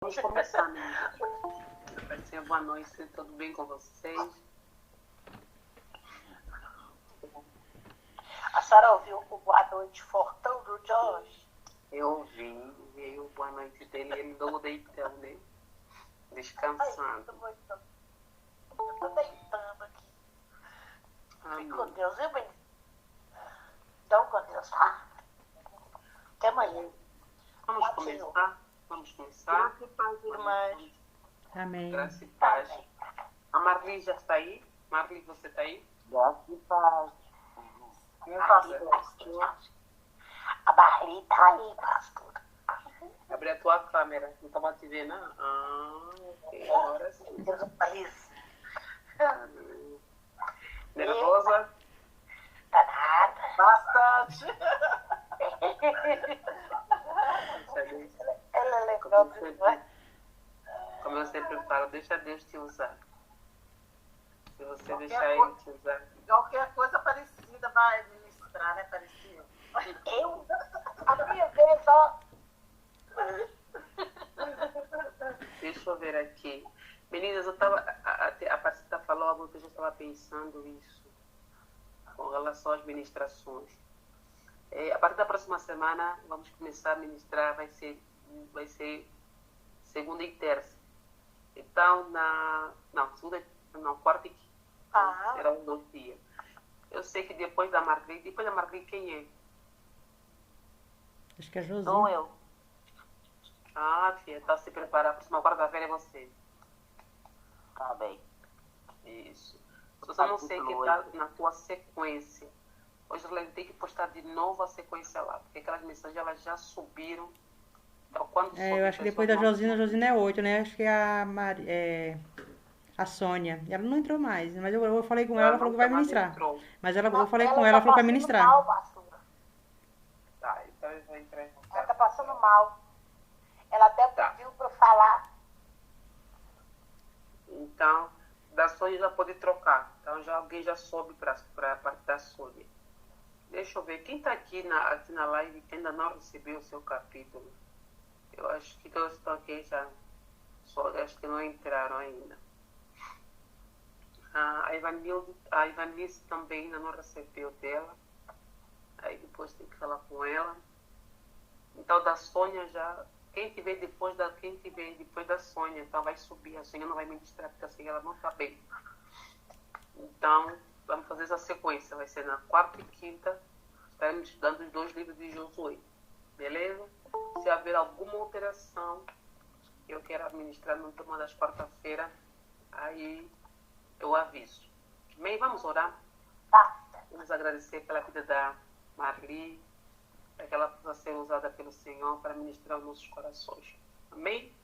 Vamos começar, né? Boa noite, tudo bem com vocês? A senhora ouviu o boa noite fortão do Jorge? Eu ouvi, veio o boa noite dele, ele andou deitando, né? Descansando. Eu tô deitando aqui. Fique com Deus, viu, bem? Então, com Deus, tá? Até amanhã. Vamos começar? Vamos começar? Graça e paz, irmãs. Amém. Graça e paz. A Marli já está aí? Marli, você está aí? Graça e paz. A Marli tá aí, pastor. Abre a tua câmera. Não estava te vendo? Ok. Agora sim. Deus país. Nervosa? Tá nada. Bastante. Ela é legal demais. Como eu sempre falo, deixa Deus te usar. Se você Qualquer deixar Ele te usar. Qualquer coisa parecida vai ministrar, né? Parecido. Eu, a minha vez, ó. Deixa eu ver aqui. Meninas, eu estava. A Patrícia falou algo que eu já estava pensando isso. Com relação às ministrações. A partir da próxima semana, vamos começar a ministrar. Vai ser segunda e terça. Então, quarta e quinta. Será um 2 dias. Eu sei que depois da Margarida quem é? Acho que é Josinha. Sou eu. Filha, então se preparar. A próxima quarta-feira é você. Tá bem. Isso. Eu só não sei que tá na tua sequência. Hoje ela tem que postar de novo a sequência lá, porque aquelas mensagens elas já subiram. Então, quando Eu acho que depois da Josina é 8, né? Acho que é a Sônia. Ela não entrou mais, mas eu falei com ela falou que vai ministrar. Mas eu falei com ela falou que vai ministrar. Mal, pastora. Tá, então eu vou entrar em contato. Ela tá passando mal. Ela até pediu pra eu falar. Então, da Sônia já pode trocar. Então, alguém já soube para a parte da Sônia. Deixa eu ver. Quem está aqui na live que ainda não recebeu o seu capítulo? Eu acho que todos estão aqui já. Só acho que não entraram ainda. A Ivanilce também ainda não recebeu dela. Aí depois tem que falar com ela. Então, da Sônia já... Quem tiver depois da Sônia, então vai subir. A Sônia não vai ministrar, porque assim ela não está bem. Então, vamos fazer essa sequência. Vai ser na quarta e quinta. Estaremos estudando os 2 livros de Josué. Beleza? Se haver alguma alteração, eu quero administrar no turma das quarta-feira, aí eu aviso. Bem, vamos orar? Tá. Vamos agradecer pela vida da Marli, para que ela possa ser usada pelo Senhor para ministrar os nossos corações. Amém?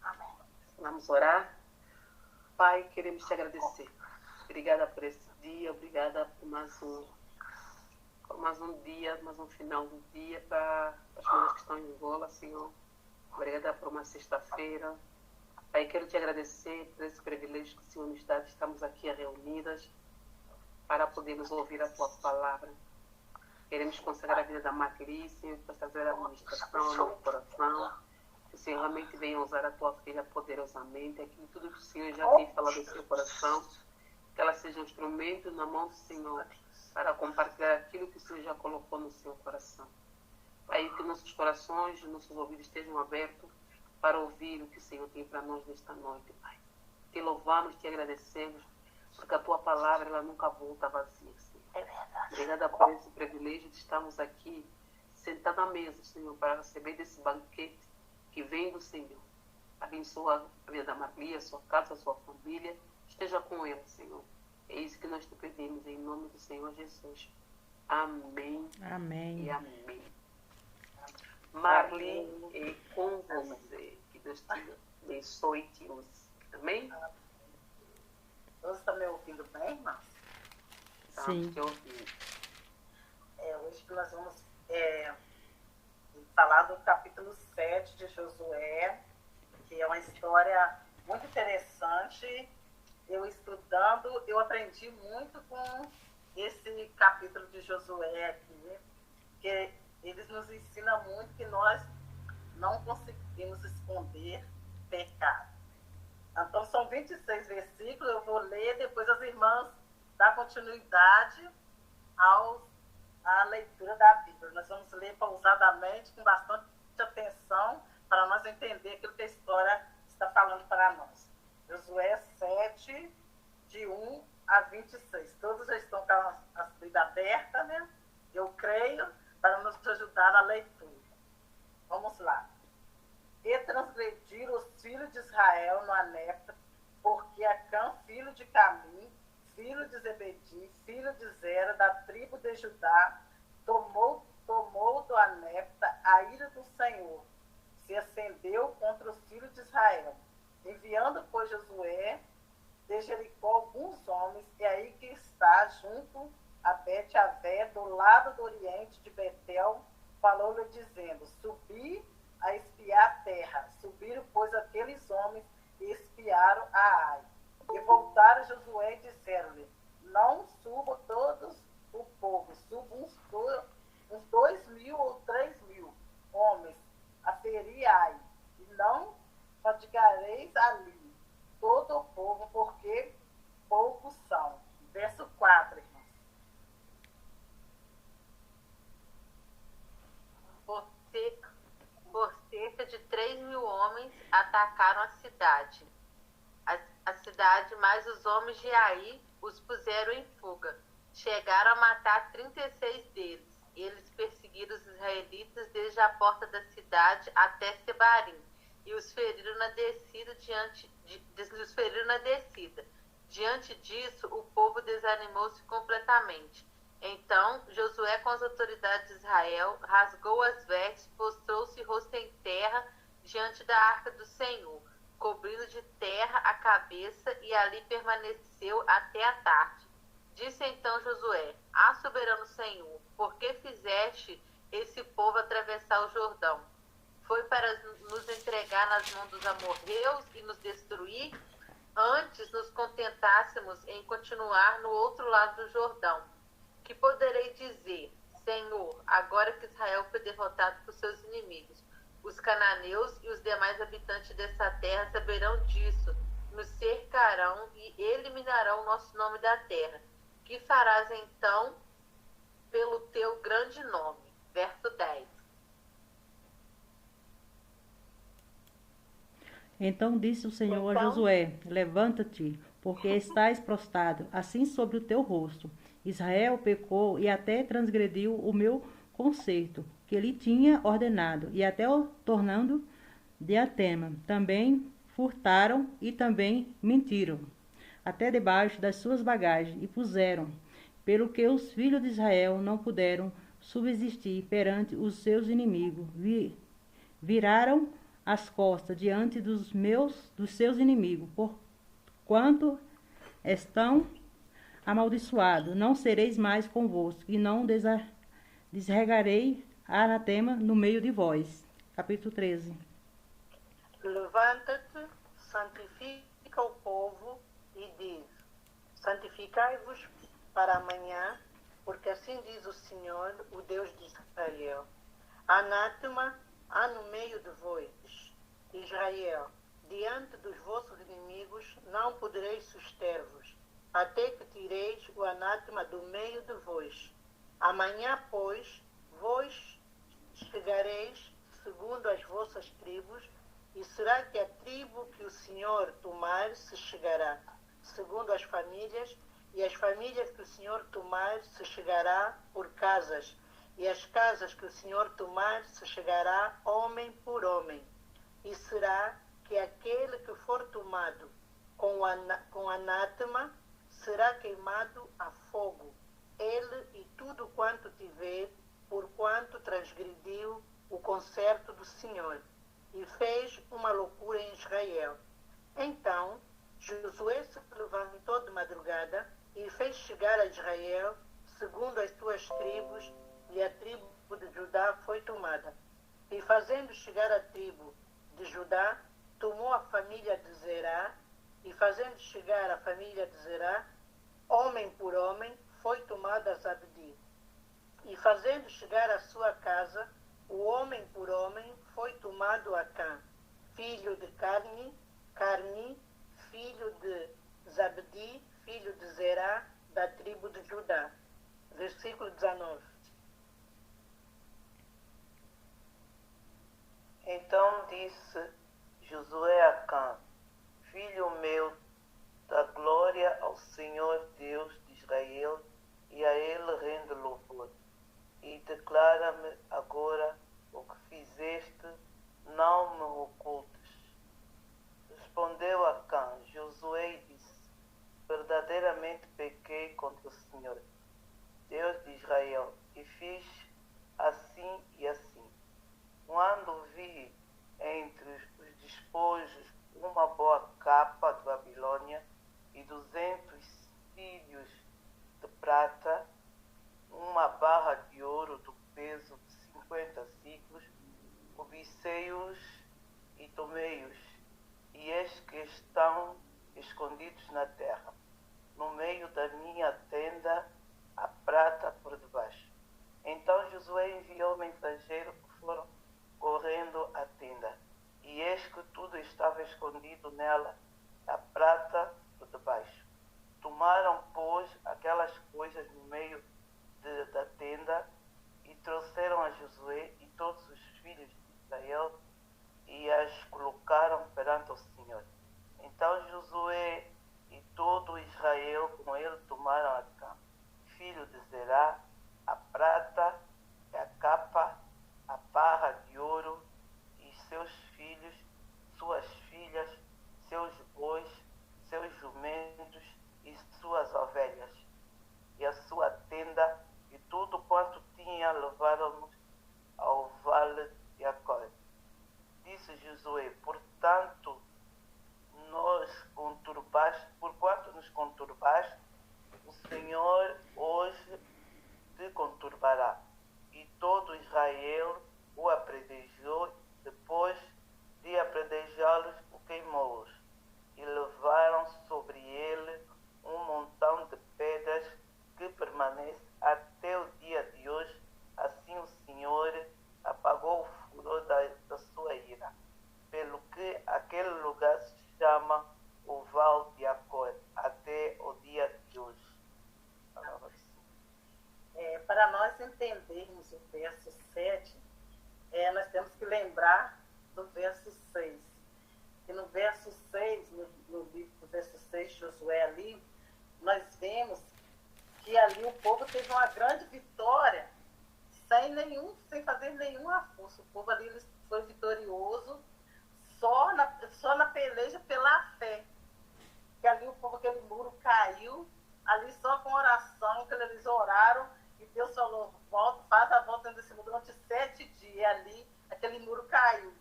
Amém. Vamos orar? Pai, queremos te agradecer. Obrigada por esse dia, obrigada por mais um dia, mais um final do dia para as pessoas que estão em Angola, Senhor. Obrigada por uma sexta-feira. Pai, quero te agradecer por esse privilégio que o Senhor nos dá de estarmos aqui reunidas para podermos ouvir a tua palavra. Queremos consagrar a vida da Marli, Senhor, para trazer a administração no coração. Que o Senhor realmente venha usar a tua filha poderosamente. Aquilo tudo que o Senhor já tem falado no seu coração. Que ela seja um instrumento na mão do Senhor para compartilhar aquilo que o Senhor já colocou no seu coração. Pai, que nossos corações, nossos ouvidos estejam abertos para ouvir o que o Senhor tem para nós nesta noite, Pai. Te louvamos, te agradecemos, porque a tua palavra ela nunca volta vazia, Senhor. É verdade. Obrigada por esse privilégio de estarmos aqui, sentados à mesa, Senhor, para receber desse banquete que vem do Senhor. Abençoa a vida da Marli, a sua casa, a sua família. Esteja com ela, Senhor. É isso que nós te pedimos, em nome do Senhor Jesus. Amém. Amém. E amém. Marli, é com você. Que Deus te abençoe e te use. Amém? Você está me ouvindo bem, irmãos? Sim. Te ouvindo. Hoje nós vamos falar do capítulo 7 de Josué, que é uma história muito interessante. Eu estudando, eu aprendi muito com esse capítulo de Josué aqui, que eles nos ensinam muito que nós não conseguimos esconder pecado. Então, são 26 versículos, eu vou ler, depois as irmãs dão continuidade à leitura da Bíblia. Nós vamos ler pausadamente, com bastante atenção, para nós entender aquilo que a história está falando para nós. Josué 7, de 1 a 26. Todos já estão com a Bíblia aberta, né? Eu creio, para nos ajudar na leitura. Vamos lá. E transgrediram os filhos de Israel no Anepta, porque Acã, filho de Camim, filho de Zebedi, filho de Zera, da tribo de Judá, tomou do Anepta a ira do Senhor, se acendeu contra os filhos de Israel, enviando, pois, Josué de Jericó alguns homens, e aí que está junto a Bet-Avé, do lado do oriente de Betel, falou-lhe dizendo: subi a espiar a terra. Subiram, pois, aqueles homens e espiaram a Ai. E voltaram Josué e disseram-lhe: não subam todos o povo, subam uns 2.000 ou 3.000 homens a ferir Ai, e não fatigareis ali todo o povo, porque poucos são. Verso 4, irmãos. Por cerca de 3.000 homens atacaram a cidade. A cidade, mais os homens de Ai, os puseram em fuga. Chegaram a matar 36 deles. Eles perseguiram os israelitas desde a porta da cidade até Sebarim, e os feriram na descida. Diante disso, o povo desanimou-se completamente. Então, Josué, com as autoridades de Israel, rasgou as vestes, postrou-se rosto em terra diante da arca do Senhor, cobrindo de terra a cabeça, e ali permaneceu até a tarde. Disse então Josué: ah, soberano Senhor, por que fizeste esse povo atravessar o Jordão? Foi para nos entregar nas mãos dos amorreus e nos destruir? Antes nos contentássemos em continuar no outro lado do Jordão. Que poderei dizer: Senhor, agora que Israel foi derrotado por seus inimigos, os cananeus e os demais habitantes dessa terra saberão disso, nos cercarão e eliminarão o nosso nome da terra. Que farás então pelo teu grande nome? Verso 10. Então disse o Senhor a Josué: levanta-te, porque estás prostrado, assim sobre o teu rosto. Israel pecou e até transgrediu o meu concerto, que lhe tinha ordenado, e até o tornando diatema. Também furtaram e também mentiram, até debaixo das suas bagagens, e puseram, pelo que os filhos de Israel não puderam subsistir perante os seus inimigos. Viraram as costas diante dos seus inimigos, porquanto estão amaldiçoados. Não sereis mais convosco, e não desregarei anatema no meio de vós. Capítulo 13. Levanta-te, santifica o povo e diz: santificai-vos para amanhã, porque assim diz o Senhor, o Deus de Israel: anátema há no meio de vós, Israel, diante dos vossos inimigos não podereis suster-vos, até que tireis o anátema do meio de vós. Amanhã, pois, vós chegareis segundo as vossas tribos, e será que a tribo que o Senhor tomar se chegará, segundo as famílias, e as famílias que o Senhor tomar se chegará por casas, e as casas que o Senhor tomar se chegará homem por homem. E será que aquele que for tomado com anátema será queimado a fogo, ele e tudo quanto tiver, porquanto transgrediu o concerto do Senhor, e fez uma loucura em Israel. Então Josué se levantou de madrugada e fez chegar a Israel, segundo as suas tribos, e a tribo de Judá foi tomada. E fazendo chegar a tribo de Judá, tomou a família de Zerá, e fazendo chegar a família de Zerá, homem por homem, foi tomada a Zabdi. E fazendo chegar a sua casa, o homem por homem, foi tomado Acã, filho de Carmi, filho de Zabdi, filho de Zerá, da tribo de Judá. Versículo 19. Então disse Josué a Acã: Filho meu, dá glória ao Senhor Deus de Israel, e a ele rende louvor. E declara-me agora o que fizeste, não me ocultes. Respondeu Acã, Josué, e disse: Verdadeiramente pequei contra o Senhor, Deus de Israel, e fiz assim e assim. Quando vi entre os despojos uma boa capa de Babilônia e 200 cílios de prata, uma barra de ouro do peso de 50 ciclos, cobicei-os e tomei-os, e eis que estão escondidos na terra, no meio da minha tenda, a prata por debaixo. Então Josué enviou mensageiro que foram correndo à tenda, e eis que tudo estava escondido nela, a prata por debaixo. Tomaram, pois, aquelas coisas no meio da tenda e trouxeram a Josué e todos os filhos de Israel e as colocaram perante o Senhor. Então Josué e todo Israel com ele tomaram Acã, filho de Zerá, a prata, a capa, a barra de ouro, e seus filhos, suas filhas, seus bois, seus jumentos e suas ovelhas, e a sua tenda, e tudo quanto tinha levaram-nos ao vale de Acor. Disse Josué: porquanto nos conturbaste, o Senhor hoje te conturbará. E todo Israel o apredejou, depois de apredejá-los, o queimou-os, e levaram sobre ele um montão de pedras que permanece até o dia de hoje. Assim o Senhor apagou o furor da sua ira, pelo que aquele lugar se chama o Val de Acor, até o dia de hoje. Para nós entendermos o verso 7, nós temos que lembrar do verso 6. E no verso 6, no livro do verso 6, Josué ali, nós vemos que ali o povo teve uma grande vitória sem fazer nenhuma força. O povo ali foi vitorioso só na peleja pela fé. Que ali o povo, aquele muro caiu, ali só com oração, que eles oraram, e Deus falou: faz a volta desse muro durante 7 dias. Ali, aquele muro caiu.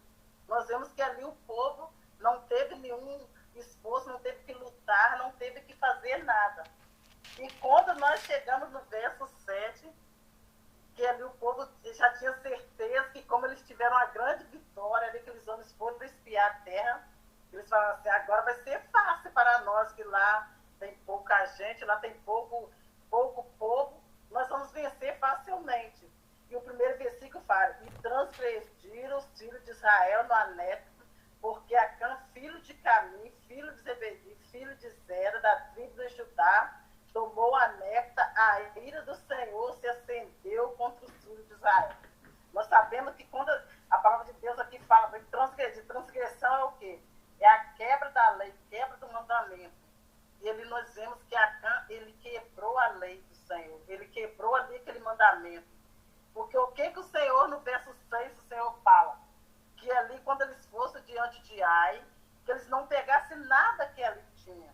Nós vemos que ali o povo não teve nenhum esforço, não teve que lutar, não teve que fazer nada. E quando nós chegamos no verso 7, que ali o povo já tinha certeza que, como eles tiveram uma grande vitória, ali, aqueles homens foram espiar a terra, eles falaram assim: agora vai ser fácil para nós, que lá tem pouca gente, lá tem pouco povo, nós vamos vencer facilmente. E o primeiro versículo fala: e transgrediram os filhos de Israel no Anep, porque Acã, filho de Camim, filho de Zebedi, filho de Zera, da tribo de Judá, tomou a Nefta, a ira do Senhor se acendeu contra os filhos de Israel. Nós sabemos que quando a palavra de Deus aqui fala de transgredir, transgressão é o quê? É a quebra da lei, quebra do mandamento. E nós vemos que Acã, ele quebrou a lei do Senhor, ele quebrou ali aquele mandamento. Porque o que o Senhor, no verso 6, o Senhor fala? Que ali, quando eles fossem diante de Ai, que eles não pegassem nada que ali tinha.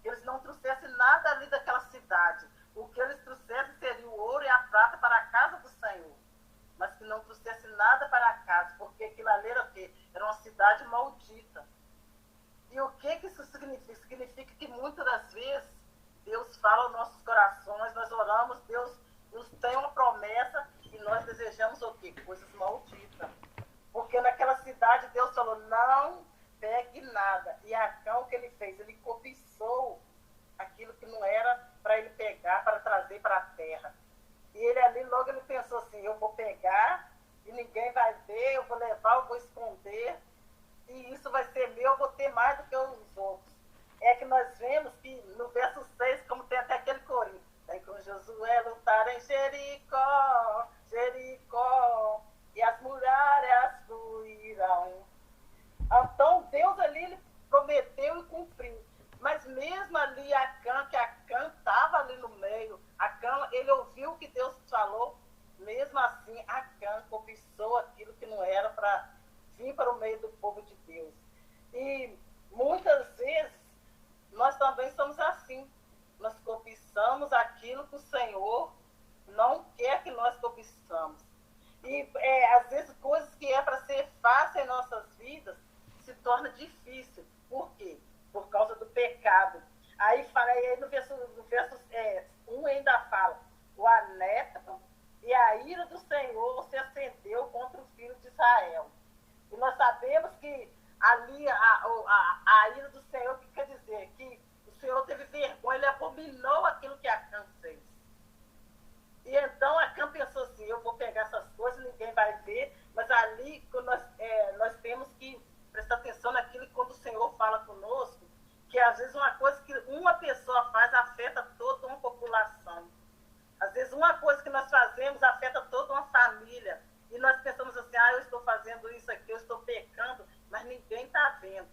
Que eles não trouxessem nada ali daquela cidade. O que eles trouxessem seria o ouro e a prata para a casa do Senhor. Mas que não trouxessem nada para a casa, porque aquilo ali era o quê? Era uma cidade maldita. E o que isso significa? Significa que muitas das vezes Deus fala aos nossos corações, nós oramos, Deus nos tem uma promessa e nós desejamos o quê? Coisas malditas. Porque naquela cidade Deus falou: não pegue nada. E Acã, o que ele fez? Ele cobiçou aquilo que não era para ele pegar, para trazer para a terra. E ele ali logo ele pensou assim: eu vou pegar e ninguém vai ver, eu vou levar, eu vou esconder, e isso vai ser meu, eu vou ter mais do que os outros. É que nós vemos que no verso 6, como tem até aquele corinho, vem com Josué lutar em Jericó, Jericó, e as muralhas ruirão. Então Deus ali ele prometeu e cumpriu. Mas mesmo ali Acã, que Acã estava ali no meio, Acã, ele ouviu o que Deus falou, mesmo assim Acã cobiçou aquilo que não era para vir para o meio do povo de Deus. E muitas vezes nós também somos assim. Nós cobiçamos aquilo que o Senhor não quer que nós cobiçamos. E às vezes coisas que é para ser fácil em nossas vidas se torna difícil. Por quê? Por causa do pecado. Aí fala, aí no verso 1 ainda fala, o aneto e a ira do Senhor se acendeu contra o filho de Israel. E nós sabemos que ali a ira do Senhor, que quer dizer? Que o Senhor teve vergonha, ele abominou aquilo que Acã fez. E então Acã pensou assim, eu vou pegar essas coisas, ninguém vai ver, mas ali nós temos que prestar atenção naquilo que quando o Senhor fala conosco, que às vezes uma coisa que uma pessoa faz afeta toda uma população. Às vezes uma coisa que nós fazemos afeta toda uma família. E nós pensamos assim, eu estou fazendo isso aqui, eu estou pecando, mas ninguém está vendo.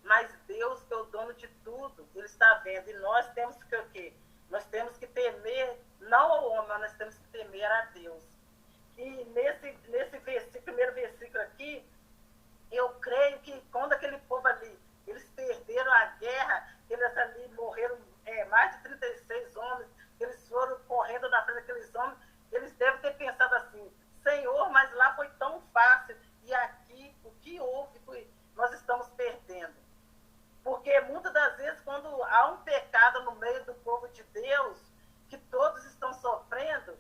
Mas Deus, que é o dono de tudo, Ele está vendo. E nós temos que o quê? Nós temos que temer, não ao homem, mas nós temos que temer a Deus. E nesse primeiro versículo aqui, eu creio que quando aquele povo ali, eles perderam a guerra, eles ali morreram mais de 36 homens, eles foram correndo na frente daqueles homens, eles devem ter pensado assim, Senhor, mas lá foi tão fácil, e aqui o que houve, nós estamos perdendo. Porque muitas das vezes, quando há um pecado no meio do povo de Deus, que todos estão sofrendo,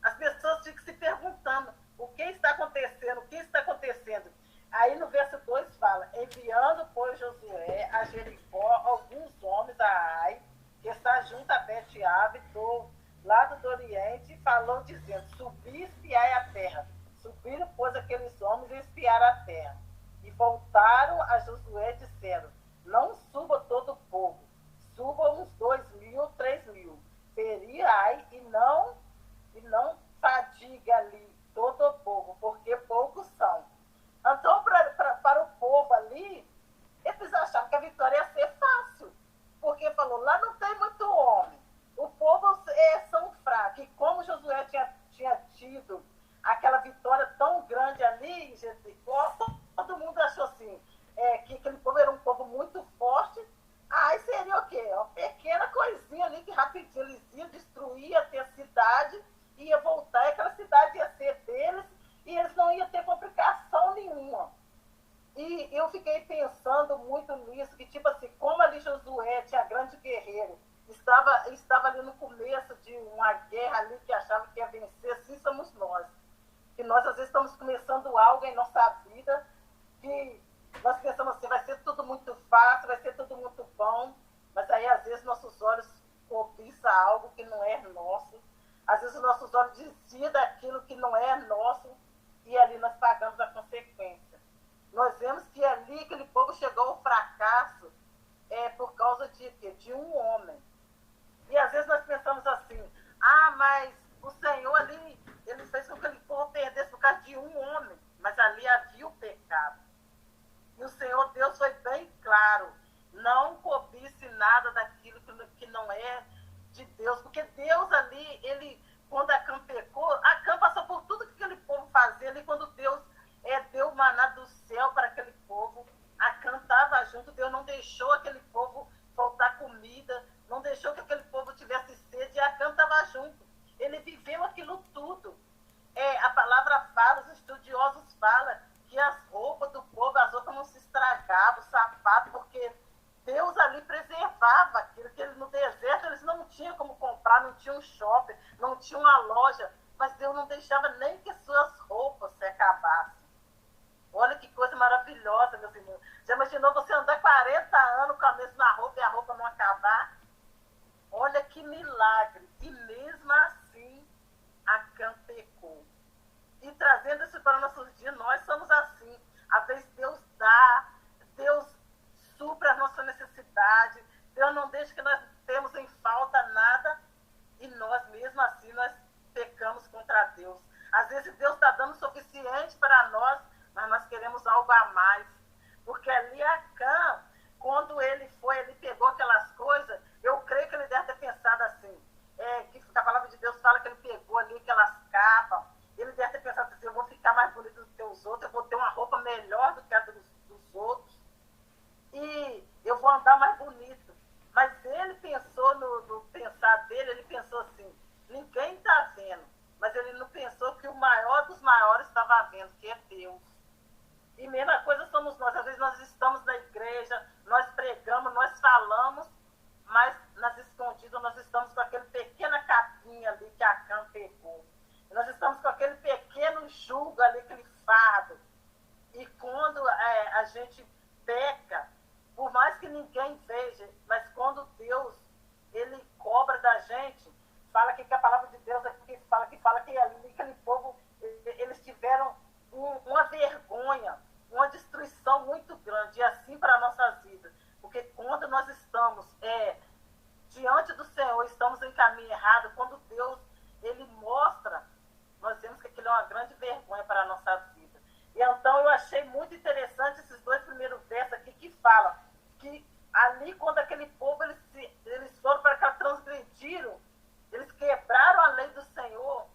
as pessoas ficam se perguntando, o que está acontecendo, o que está acontecendo? Aí no verso 2 fala, enviando, pois, Josué a Jericó alguns homens a Ai, que está junto a Bet-Ave, do lado do Oriente, e falou dizendo, subi e espiai a terra. Subiram, pois, aqueles homens e espiaram a terra. E voltaram a Josué e disseram, não suba todo o povo, suba uns 2.000, 3.000. Ferir Ai e não fadiga ali todo o povo, porque poucos são. Então, para o povo ali, eles achavam que a vitória ia ser fácil. Porque falou, lá não tem muito homem. O povo são fracos. E como Josué tinha tido aquela vitória tão grande ali em Jericó, todo mundo achou assim, que aquele povo era um povo muito forte. Aí seria o quê? Uma pequena coisinha ali que rapidinho eles iam destruir, ia ter a cidade, ia voltar, e aquela cidade ia ser deles, e eles não iam ter complicação nenhuma. E eu fiquei pensando muito nisso, que tipo assim, como ali Josué tinha grande guerreiro, estava ali no começo de uma guerra ali que achava que ia vencer, assim somos nós. Que nós às vezes estamos começando algo em nossa vida, que nós pensamos assim, vai ser tudo muito fácil, vai ser tudo muito bom, mas aí às vezes nossos olhos cobiçam algo que não é nosso, às vezes os nossos olhos desviam daquilo que não é nosso, e ali nós pagamos a consequência. Nós vemos que ali aquele povo chegou ao fracasso por causa de quê? De um homem. E às vezes nós pensamos assim, mas o Senhor ali, ele fez com que aquele povo perdesse por causa de um homem, mas ali havia o pecado. E o Senhor Deus foi bem claro, não cobice nada daquilo que não é de Deus, porque Deus ali, quando Acã pecou, Acã passou por tudo que aquele povo fazia ali, quando Deus deu o maná do céu para aquele povo, Acã estava junto, Deus não deixou aquele povo faltar comida, não deixou que aquele povo tivesse sede, e Acã estava junto. Ele viveu aquilo tudo. A palavra fala, os estudiosos falam, que as roupas do povo, as roupas não se estragavam, o sapato, porque Deus ali preservava aquilo, que no deserto eles não tinham como comprar, não tinha um shopping, não tinha uma loja, mas Deus não deixava nem que suas roupas se acabassem. Olha que coisa maravilhosa, meus irmãos. Já imaginou você andar 40 anos com a mesma roupa e a roupa não acabar? Olha que milagre. E mesmo assim, Acã pecou. E trazendo isso para nossos dias, nós somos assim. Às vezes Deus dá, Deus supra a nossa necessidade, Deus não deixa que nós temos em falta nada, e nós, mesmo assim, nós pecamos contra Deus. Às vezes Deus está dando o suficiente para nós, mas nós queremos algo a mais. Porque ali Acã, quando ele pegou aquelas coisas, eu creio que ele deve ter pensado assim, que a palavra de Deus fala que ele pegou ali aquelas capas, ele deve ter pensado assim, eu vou ficar mais bonito do que os outros, eu vou ter uma roupa melhor do que a dos outros, e eu vou andar mais bonito. Mas ele pensou no pensar dele, ele pensou assim, ninguém está vendo, mas ele não pensou que o maior dos maiores estava vendo, que é Deus. E mesma coisa somos nós, às vezes nós estamos na igreja, nós pregamos, nós falamos, mas nas escondidas nós estamos com aquele pequena capinha ali que Acã pegou. Nós estamos com aquele pequeno jugo ali, aquele fardo. E quando a gente peca, por mais que ninguém veja, mas quando Deus, ele cobra da gente, fala que a palavra de Deus fala que ali aquele povo, eles tiveram uma vergonha, uma destruição muito grande, e assim para a nossa vida. Porque quando nós estamos diante do Senhor, estamos em caminho errado, quando Deus, ele mostra, nós vemos que aquilo é uma grande vergonha para a nossa vida. E então eu achei muito interessante esses dois primeiros versos aqui que falam que ali quando aquele povo, eles foram para cá, transgrediram, eles quebraram a lei do Senhor,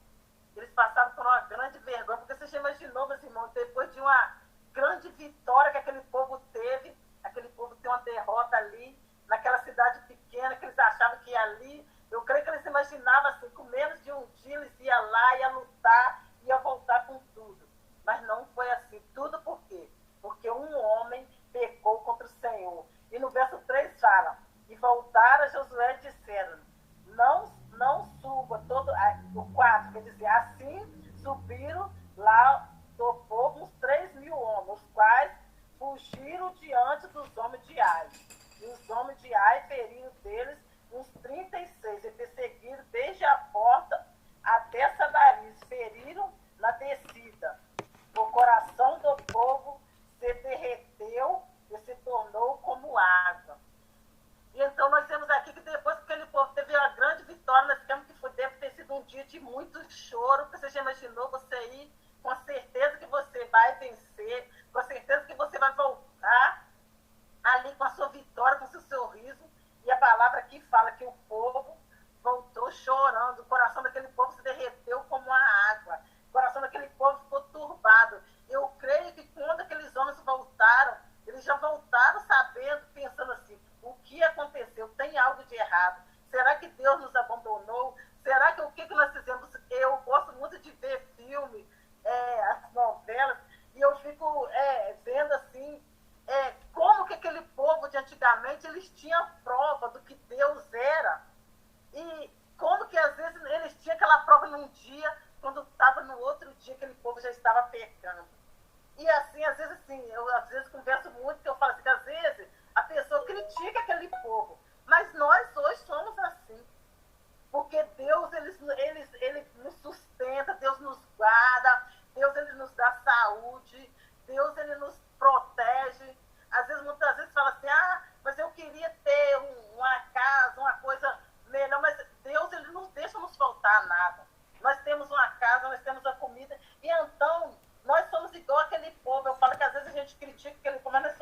eles passaram por uma grande vergonha, porque você já imaginou, meus irmãos, depois de uma grande vitória que aquele povo teve, aquele povo tem uma derrota ali, naquela cidade pequena, que eles achavam que ali, eu creio que eles imaginavam assim, com menos de um dia eles iam lá, ia lutar, ia voltar com tudo. Mas não foi assim. Tudo por quê? Porque um homem pecou contra o Senhor. E no verso 3 fala, e voltaram a Josué e disseram, não suba todo... O 4 quer dizer, assim subiram lá do povo uns 3.000 homens, os quais fugiram diante dos homens de Ai. E os homens de Ai feriram deles uns 36, e perseguiram desde a porta até Samaris, feriram na descida. O coração do povo se derreteu e se tornou como água. E então nós temos aqui que depois que aquele povo teve uma grande vitória, nós temos que deve ter sido um dia de muito choro, porque você já imaginou você ir com a certeza que você vai vencer, com a certeza que você vai voltar ali com a sua vitória, com o seu sorriso, e a palavra aqui fala que o povo voltou chorando, o coração daquele povo se derreteu como a água, o coração daquele povo ficou turbado. Eu creio que quando aqueles homens voltaram, eles já voltaram sabendo, pensando assim, o que aconteceu? Tem algo de errado? Será que Deus nos abandonou? Será que o que nós fizemos? Eu gosto muito de ver filme, as novelas, e eu fico vendo assim, como que aquele povo de antigamente, eles tinham prova do que Deus era, e como que às vezes eles tinham aquela prova num dia, quando estava no outro dia, aquele povo já estava pecando. E assim, às vezes assim, eu às vezes converso muito, que eu falo assim, que às vezes a pessoa critica aquele povo, mas nós hoje somos assim. Porque Deus, ele nos sustenta, Deus nos guarda, Deus, ele nos dá saúde, Deus, ele nos protege. Às vezes, muitas vezes fala assim, mas eu queria ter uma casa, uma coisa melhor, mas Deus, ele não deixa nos faltar nada. Nós temos uma casa, nós temos a comida, e então nós somos igual aquele povo. Eu falo que às vezes a gente critica aquele povo, mas nós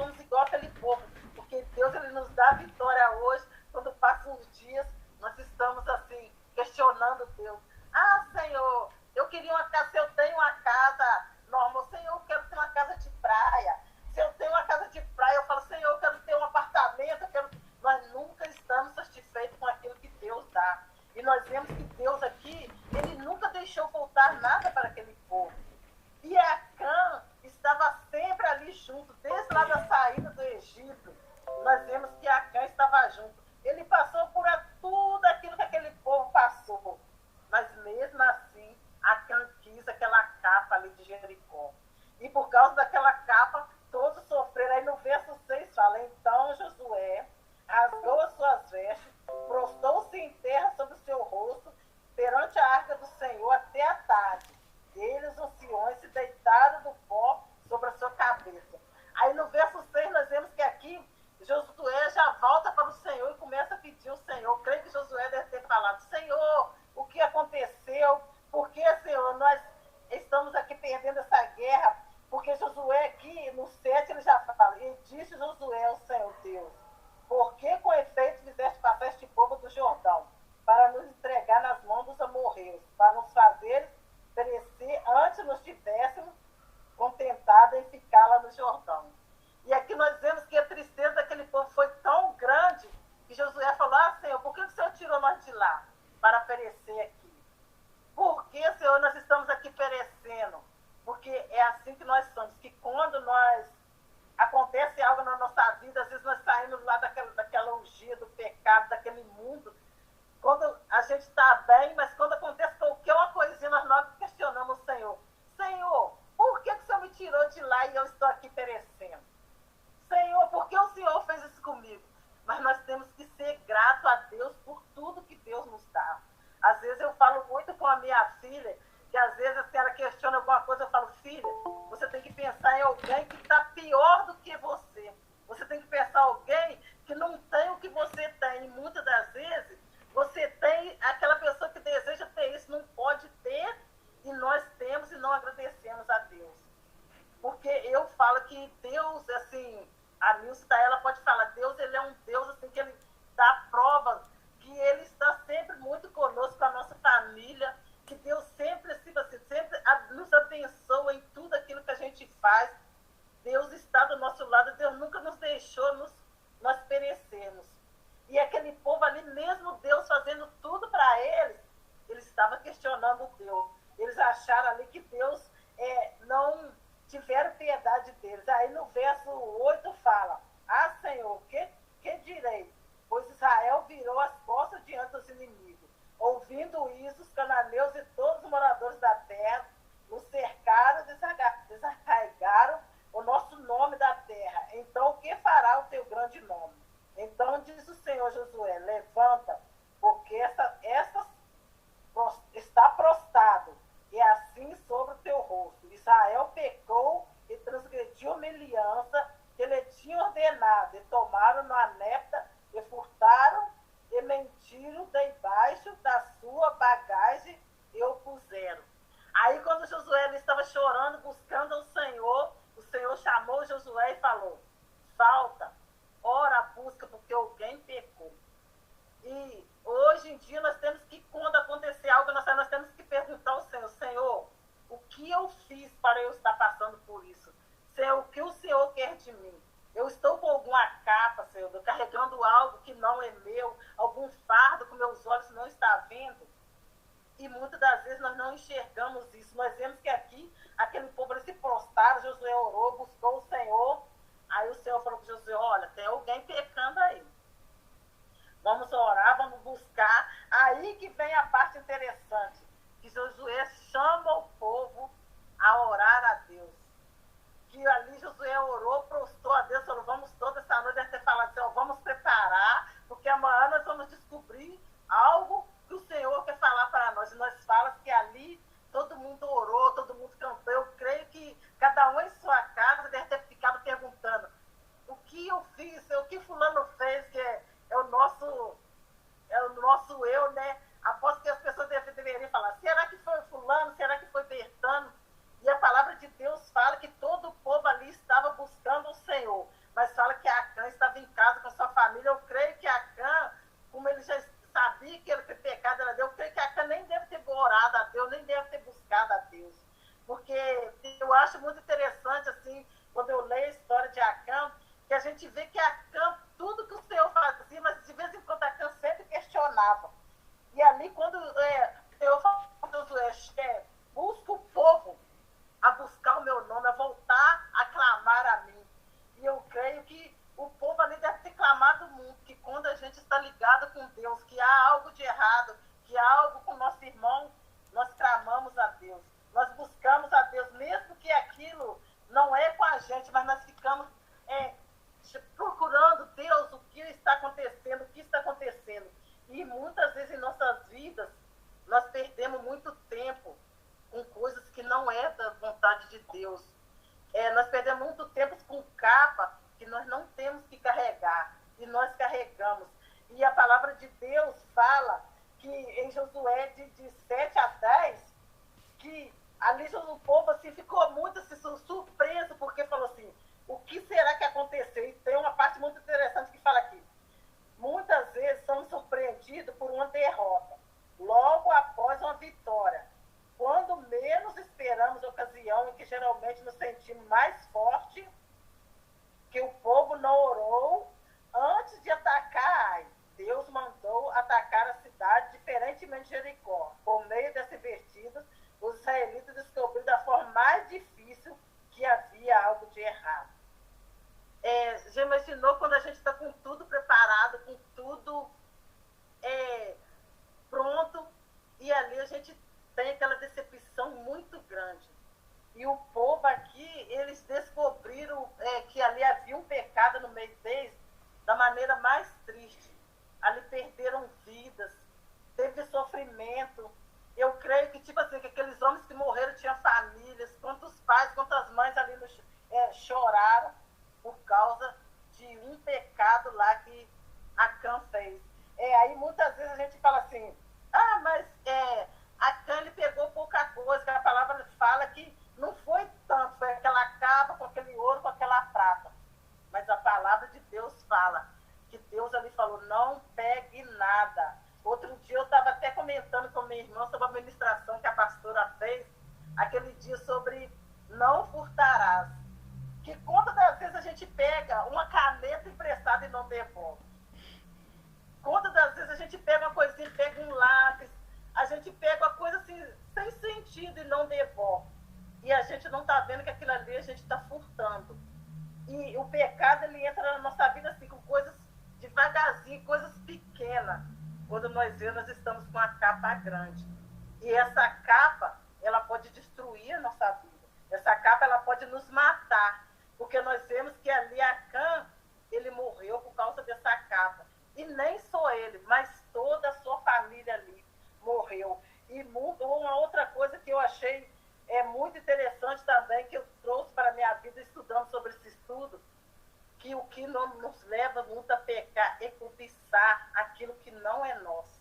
vida, às vezes nós saímos lá daquela orgia do pecado, daquele mundo, quando a gente está bem, mas quando acontece qualquer uma coisinha, nós logo questionamos o Senhor. Senhor, por que o Senhor me tirou de lá e eu estou aqui perecendo? Senhor, por que o Senhor fez isso comigo? Mas nós temos que ser gratos a Deus por tudo que Deus nos dá. Às vezes eu falo muito com a minha filha, que às vezes se ela questiona alguma coisa, eu falo, filha, você tem que pensar em alguém que está pior do que você. Você tem que pensar em alguém que não tem o que você tem. E muitas das vezes, você tem aquela pessoa que deseja ter isso, não pode ter, e nós temos e não agradecemos a Deus. Porque eu falo que Deus, assim, a Nilce, ela pode falar, Deus, ele é um Deus, assim, que ele dá prova, que ele está sempre muito conosco, com a nossa família, que Deus sempre, assim, sempre nos abençoa em tudo aquilo que a gente faz. Deus está do nosso lado, Deus nunca nos deixou nós perecermos. E aquele povo ali, mesmo Deus fazendo tudo para eles estavam questionando Deus. Eles acharam ali que Deus não tiveram piedade deles. Aí no verso 8 fala, ah, Senhor, que direi? Pois Israel virou as costas diante dos inimigos. Ouvindo isso, os cananeus e todos os moradores da terra nos cercaram e desarraigaram o nosso nome da terra. Então, o que fará o teu grande nome? Então, diz o Senhor Josué, levanta, porque esta está prostrado, e assim sobre o teu rosto. Israel pecou e transgrediu uma aliança que ele tinha ordenado, e tomaram no anepta, e furtaram, e mentiram debaixo da sua bagagem, e o puseram. Aí, quando Josué estava chorando, buscando o Senhor chamou Josué e falou, falta, ora, busca, porque alguém pecou. E hoje em dia nós temos que, quando acontecer algo, nós temos que perguntar ao Senhor, Senhor, o que eu fiz para eu estar passando por isso? Senhor, o que o Senhor quer de mim? Eu estou com alguma capa, Senhor, carregando algo que não é meu, algum fardo que meus olhos não estão vendo. E muitas das vezes nós não enxergamos isso. Nós vemos que aqui, aquele povo ali se prostraram, Josué orou, buscou o Senhor. Aí o Senhor falou para Josué, olha, tem alguém pecando aí. Vamos orar, vamos buscar. Aí que vem a parte interessante, que Josué chama o povo a orar a Deus. Que ali Josué orou, prostou a Deus, falou, vamos toda essa noite, deve ter falado assim, ó, vamos preparar, porque amanhã nós vamos descobrir algo que o Senhor quer falar para nós. E nós falamos que ali todo mundo orou, todo mundo cantou. Eu creio que cada um em sua casa deve ter ficado perguntando, o que eu fiz, o que fulano fez, que é o nosso eu, né? Após que as pessoas deveriam falar, será que foi fulano, será que foi Bertano? E a palavra de Deus fala que todo o povo ali estava buscando o Senhor. Mas fala que Acã estava em casa com sua família. Eu creio que Acã, como ele já sabia que ele foi pecado a Deus, eu creio que Acã nem deve ter orado a Deus, nem deve ter buscado a Deus. Porque eu acho muito interessante, assim, quando eu leio a história de Acã, que a gente vê que Acã, tudo que o Senhor fazia, mas de vez em quando Acã sempre questionava. E ali, quando eu falo, busca o povo a buscar o meu nome, a voltar a clamar a mim. E eu creio que o povo ali deve ter clamado muito, que quando a gente está ligado com Deus, que há algo de errado, que há algo com o nosso irmão, nós clamamos a Deus. Nós buscamos a Deus, mesmo que aquilo não é com a gente, mas nós ficamos procurando Deus, o que está acontecendo, o que está acontecendo. E muitas vezes em nossas vidas, nós perdemos muito tempo com coisas que não é da vontade de Deus. Nós perdemos muito tempo com capa que nós não temos que carregar, e nós carregamos. E a palavra de Deus fala que em Josué de 7 a 10, que ali o povo assim, ficou muito assim, surpreso, porque falou assim, o que será que aconteceu? E tem uma parte muito interessante que fala aqui, muitas vezes somos surpreendidos por uma derrota, logo após uma vitória. Quando menos esperamos a ocasião em que geralmente nos sentimos mais forte, que o povo não orou antes de atacar Ai. Deus mandou atacar a cidade, diferentemente de Jericó. Por meio dessas investidas, os israelitas descobriram da forma mais difícil que havia algo de errado. imaginou quando a gente está com tudo preparado, com tudo pronto, e ali a gente tem aquela decepção muito grande. E o povo aqui, eles descobriram que ali havia um pecado no meio deles da maneira mais triste. Ali perderam vidas, teve sofrimento. Eu creio que, tipo assim, que aqueles homens que morreram tinham famílias, quantos pais, quantas mães ali choraram por causa de um pecado lá que Acã fez. Aí muitas vezes a gente fala assim, mas Acã ele pegou pouca coisa, que a palavra fala que não foi tanto, foi aquela capa com aquele ouro, com aquela prata. Mas a palavra de Deus fala que Deus ali falou, não pegue nada. Outro dia eu estava até comentando com minha irmã sobre a ministração que a pastora fez, aquele dia sobre não furtarás. Que quantas das vezes a gente pega uma caneta emprestada e não devolve? Quantas das vezes a gente pega uma coisinha, pega um lápis, a gente pega uma coisa assim, sem sentido e não devolve. E a gente não está vendo que aquilo ali a gente está furtando. E o pecado, ele entra na nossa vida assim, com coisas devagarzinho, coisas pequenas. Quando nós vemos, nós estamos com a capa grande. E essa capa, ela pode destruir a nossa vida. Essa capa, ela pode nos matar. Porque nós vemos que ali Acã, ele morreu por causa dessa capa. E nem só ele, mas toda a sua família ali morreu. E uma outra coisa que eu achei muito interessante também, que eu trouxe para a minha vida estudando sobre esse estudo, que o que não nos leva muito a pecar é cobiçar aquilo que não é nosso.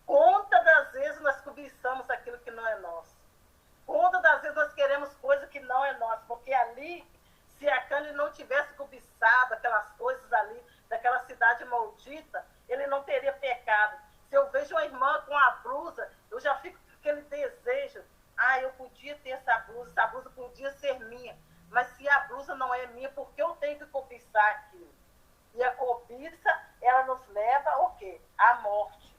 Quantas das vezes nós cobiçamos aquilo que não é nosso? Quantas das vezes nós queremos coisa que não é nossa? Porque ali, se Acã não tivesse cobiçado aquelas coisas ali, daquela cidade maldita, ele não teria pecado. Se eu vejo uma irmã com a blusa, eu já fico com aquele desejo, eu podia ter essa blusa podia ser minha. Mas se a blusa não é minha, por que eu tenho que cobiçar aquilo? E a cobiça, ela nos leva ao quê? À morte.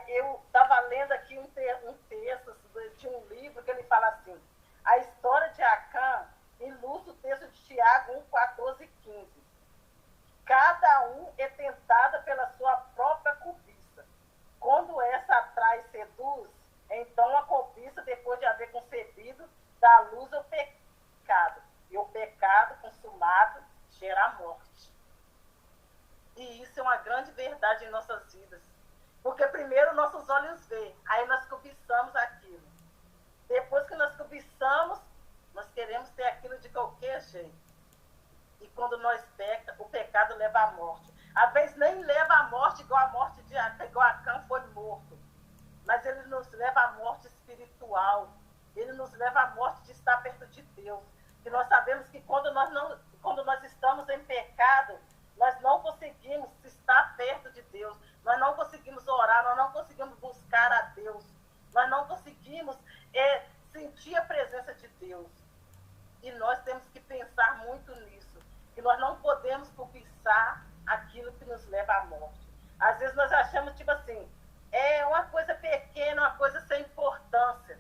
Eu estava lendo aqui um texto de um livro que ele fala assim, a história de Acã ilustra o texto de Tiago 1, 14 e 15. Cada um é tentada pela sua própria cobiça. Quando essa atrai e seduz, então a cobiça, depois de haver concebido, dá luz ao pecado. E o pecado consumado gera a morte. E isso é uma grande verdade em nossas vidas. Porque primeiro nossos olhos veem, aí nós cobiçamos aquilo. Depois que nós cobiçamos, nós queremos ter aquilo de qualquer jeito. E quando nós pecamos, o pecado leva à morte. Às vezes nem leva à morte igual a morte de Acã, igual Acã foi morto. Mas ele nos leva à morte espiritual. Ele nos leva à morte de estar perto de Deus. E nós sabemos que quando nós estamos em pecado, nós não conseguimos estar perto de Deus. Nós não conseguimos orar, nós não conseguimos buscar a Deus. Nós não conseguimos sentir a presença de Deus. E nós temos que pensar muito nisso. Que nós não podemos cobiçar aquilo que nos leva à morte. Às vezes nós achamos, tipo assim, uma coisa pequena, uma coisa sem importância.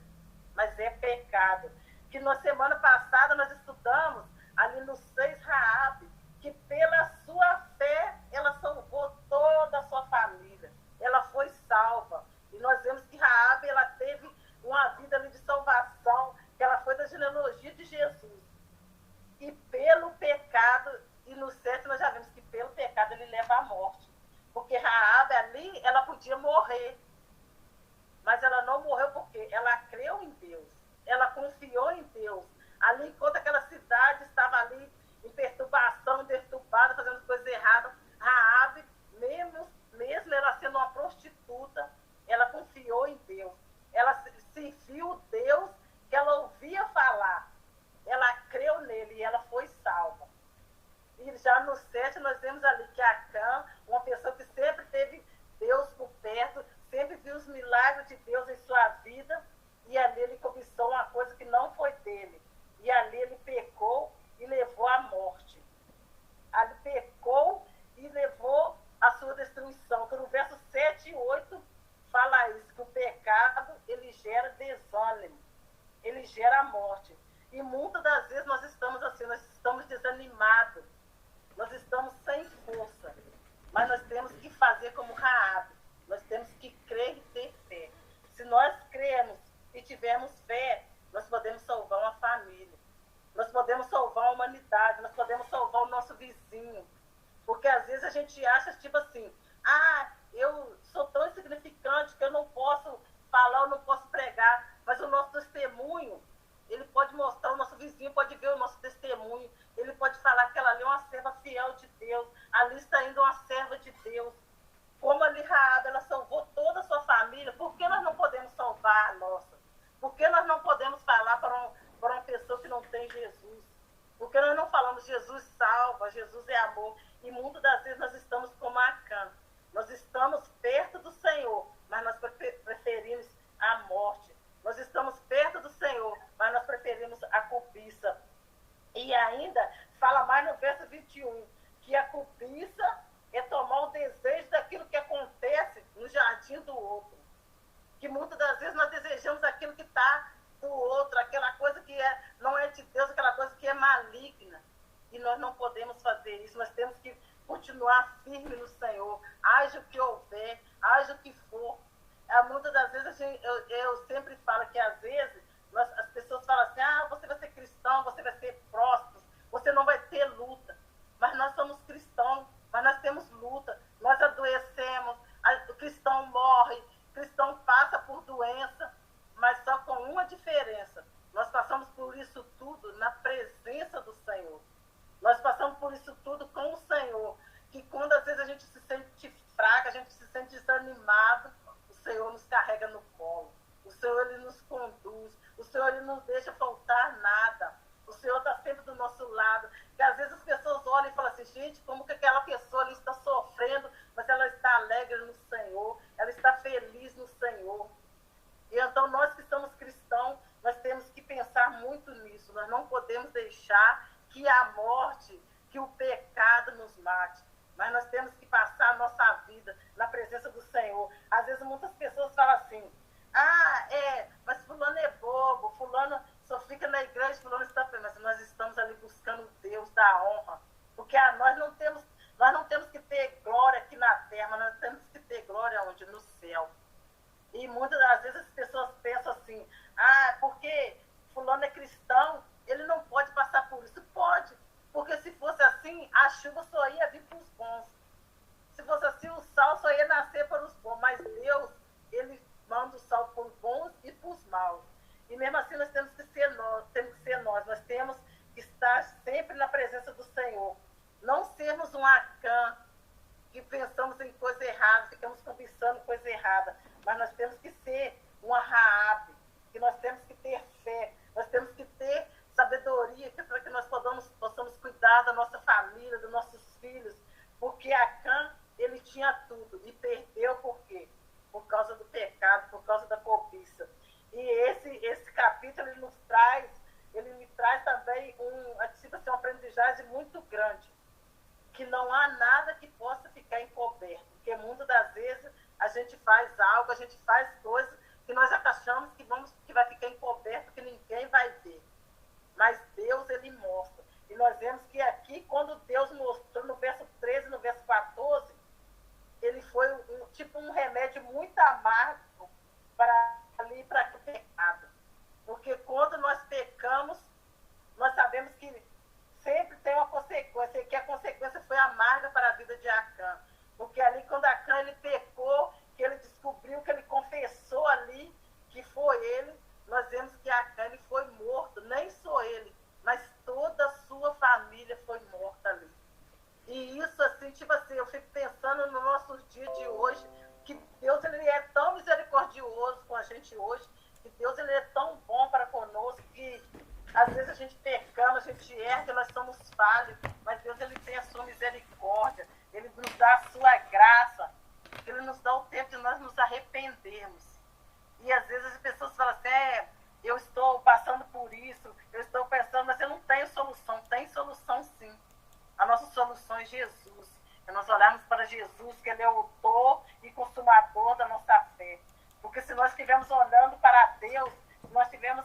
Mas é pecado. Que na semana passada nós estudamos ali no 6 Raabe, que pela sua fé ela salvou toda a sua família. Ela foi salva. E nós vemos que Raabe, ela teve uma vida ali de salvação, que ela foi da genealogia de Jesus. E pelo pecado, e no 7 nós já vimos que pelo pecado ele leva à morte. Porque Raabe ali, ela podia morrer. Mas ela não morreu porque ela creu em Deus. Ela confiou em Deus. Ali, enquanto aquela cidade estava ali em perturbação, perturbada, fazendo coisas erradas, Raabe, mesmo ela sendo uma prostituta, ela confiou em Deus. Ela se viu Deus que ela ouvia falar. Ela creu nele e ela foi salva. E já no 7 nós vemos ali que Acã, uma pessoa que sempre teve Deus por perto, sempre viu os milagres de Deus em sua vida, e ali ele cobiçou uma coisa que não foi dele. E ali ele pecou e levou à morte. Ali pecou e levou à sua destruição. Então, no verso 7 e 8 fala isso, que o pecado ele gera desânimo, ele gera morte. E muitas das vezes nós estamos assim, nós estamos desanimados. fazer como Raabe. Nós temos que crer e ter fé. Se nós cremos e tivermos fé, nós podemos salvar uma família. Nós podemos salvar a humanidade, nós podemos salvar o nosso vizinho. Porque às vezes a gente acha, tipo assim, eu sou tão insignificante que eu não posso falar, eu não posso pregar. Mas o nosso testemunho, ele pode mostrar, o nosso vizinho pode ver o nosso testemunho. Ele pode falar que ela ali é uma serva fiel de Deus. Ali está indo uma serva de Deus. Como ali Raabe, ela salvou toda a sua família, por que nós não podemos salvar a nossa? Por que nós não podemos falar para uma pessoa que não tem Jesus? Por que nós não falamos Jesus salva, Jesus é amor? E muitas das vezes nós estamos como Acã. Nós estamos perto do Senhor, mas nós preferimos a morte. Nós estamos perto do Senhor, mas nós preferimos a cobiça. E ainda fala mais no verso 21, que a cobiça é tomar o desejo daquilo que acontece no jardim do outro. Que muitas das vezes nós desejamos aquilo que está do outro, aquela coisa que não é de Deus, aquela coisa que é maligna. E nós não podemos fazer isso, nós temos que continuar firme no Senhor, haja o que houver, haja o que for. Muitas das vezes eu sempre falo que às vezes as pessoas falam assim, você vai ser cristão, você vai ser próspero, você não vai ter luta. Mas nós somos cristãos, mas nós temos luta, nós adoecemos, o cristão morre, o cristão passa por doença, mas só com uma diferença, nós passamos por isso tudo na presença do Senhor. Nós passamos por isso tudo com o Senhor, que quando às vezes a gente se sente fraca, a gente se sente desanimado, o Senhor nos carrega no colo, o Senhor ele nos conduz, o Senhor ele não deixa faltar nada, o Senhor está sempre do nosso lado, que às vezes as pessoas olham e falam assim, gente, como que aquela pessoa ali está sofrendo, mas ela está alegre no Senhor, ela está feliz no Senhor. E então nós que somos cristãos, nós temos que pensar muito nisso, nós não podemos deixar que a morte, que o pecado nos mate, mas nós temos que passar a nossa vida na presença do Senhor. Às vezes muitas pessoas falam assim, mas fulano é bobo, fulano só fica na igreja, fulano está bem, mas nós estamos ali buscando o Deus da honra, porque nós não temos que ter glória aqui na terra, mas nós temos que ter glória onde? No céu. E muitas das vezes as pessoas pensam assim, porque fulano é cristão, ele não pode passar por isso. Pode, porque se fosse assim, a chuva só ia vir para os bons. Se fosse assim, o sol só ia nascer para os bons, mas Deus, ele manda o sol para os bons e para os maus. E mesmo assim nós temos que ser nós, nós temos que estar sempre na presença do Senhor. Não sermos um Acã, que pensamos em coisa errada, ficamos cobiçando coisa errada, mas nós temos que ser uma Raabe, que nós temos que ter fé, nós temos que ter sabedoria para que nós possamos cuidar da nossa família, dos nossos filhos, porque Acã, ele tinha tudo e perdeu por quê? Por causa do pecado, por causa da cobiça. E esse capítulo ele me traz também uma aprendizagem muito grande, que não há nada que possa ficar encoberto, porque muitas das vezes a gente faz algo, a gente faz coisas que nós achamos que vai ficar encoberto, que ninguém vai ver. Mas Deus, ele mostra. E nós vemos que aqui, quando Deus mostrou no verso 13 e no verso 14, ele foi um remédio muito amargo para o pecado. Porque quando nós pecamos, nós sabemos que sempre tem uma consequência, e que a consequência foi amarga para a vida de Acã. Porque ali, quando Acã ele pecou, que ele descobriu, que ele confessou ali que foi ele, nós vemos que Acã ele foi morto, nem só ele, mas toda a sua família foi morta ali. E isso, assim, eu fico pensando no nosso dia de hoje, que Deus ele é tão misericordioso com a gente hoje, que Deus ele é tão bom para conosco, que às vezes a gente pecamos, a gente erra, nós somos falhos, mas Deus ele tem a sua misericórdia, ele nos dá a sua graça, ele nos dá o tempo de nós nos arrependermos. E às vezes as pessoas falam assim, eu estou passando por isso, eu estou pensando, mas eu não tenho solução. Tem solução sim. A nossa solução é Jesus. É nós olharmos para Jesus, que ele é o autor e consumador da nossa fé. Porque se nós estivermos olhando para Deus, se nós estivermos